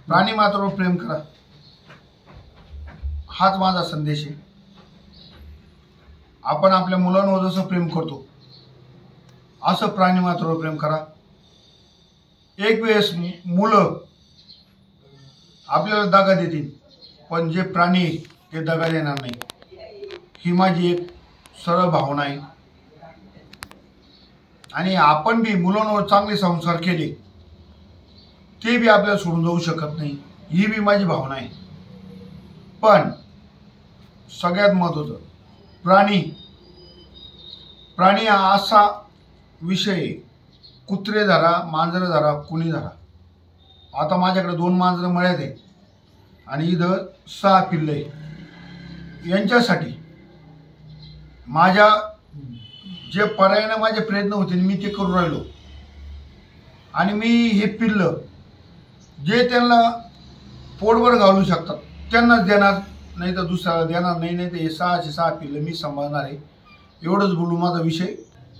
प्राणी मात्रावर प्रेम करा, हाच माझा संदेश आहे। आपण आपल्या मुलांवर जसं प्रेम करतो असं प्राणी मात्रावर प्रेम करा। एक वेळेस मुलं आपल्याला दगा देतील, पण जे प्राणी ते दगा देणार नाही, ही माझी एक सरळ भावना आहे। आणि आपण बी मुलांवर चांगले संस्कार केले ते बी आपल्याला सोडून जाऊ शकत नाही, ही बी माझी भावना आहे। पण सगळ्यात महत्त्वाचं प्राणी हा असा विषय आहे, कुत्रे धरा, मांजरं धरा, कुणी धरा। आता माझ्याकडे 2 मांजरं मळ्यात आहे आणि इथं 6 पिल्लं आहे। यांच्यासाठी माझ्या जे पर्यायाने माझे प्रयत्न होते मी ते करू राहिलो। आणि मी हे पिल्लं जे त्यांना पोटभर घालू शकतात त्यांनाच देणार, नाही तर दुसऱ्याला देणार नाही। नाही तर हे 6 पिल्लं मी सांभाळणार आहे। एवढंच बोलू माझा विषय।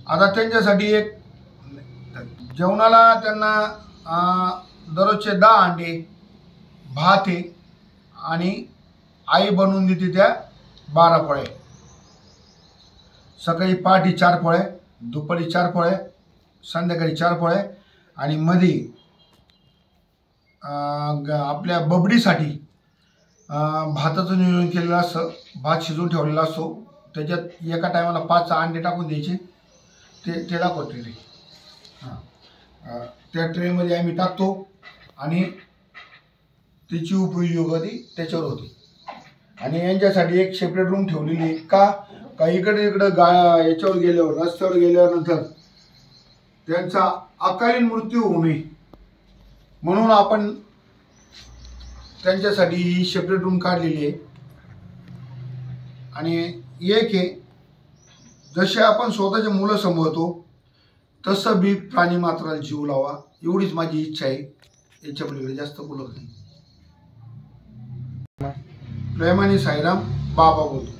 आता त्यांच्यासाठी एक जेवणाला त्यांना दररोजचे 10 अंडे, भात आहे आणि आई बनवून देते त्या 12 पोळ्या। सकाळी पहाटे 4 पोळ्या, दुपारी 4 पोळ्या, संध्याकाळी 4 पोळ्या आणि मध्ये आपल्या बबडीसाठी भाताचं नियोजन केलेलं असतं। भात शिजवून ठेवलेला असतो, त्याच्यात एका टायमाला 5 अंडे टाकून द्यायचे। ते दाखवते ते त्या ट्रेमध्ये आम्ही टाकतो आणि त्याची उपयोगी त्याच्यावर होती। आणि यांच्यासाठी एक सेपरेट रूम ठेवलेली आहे का इकडे याच्यावर गेल्यावर रस्त्यावर गेल्यावर नंतर त्यांचा अकाली मृत्यू होऊ नये म्हणून आपण त्यांच्यासाठी ही सेपरेट रूम काढलेली आहे। आणि एक आहे, जसे आपण स्वतःचे मुलं सांभाळतो तसं बी प्राणी मात्राला जीव लावा, एवढीच माझी इच्छा आहे। याच्या पलीकडे जास्त बोलत नाही। प्रेमाने साईराम, बाबा बोलतो।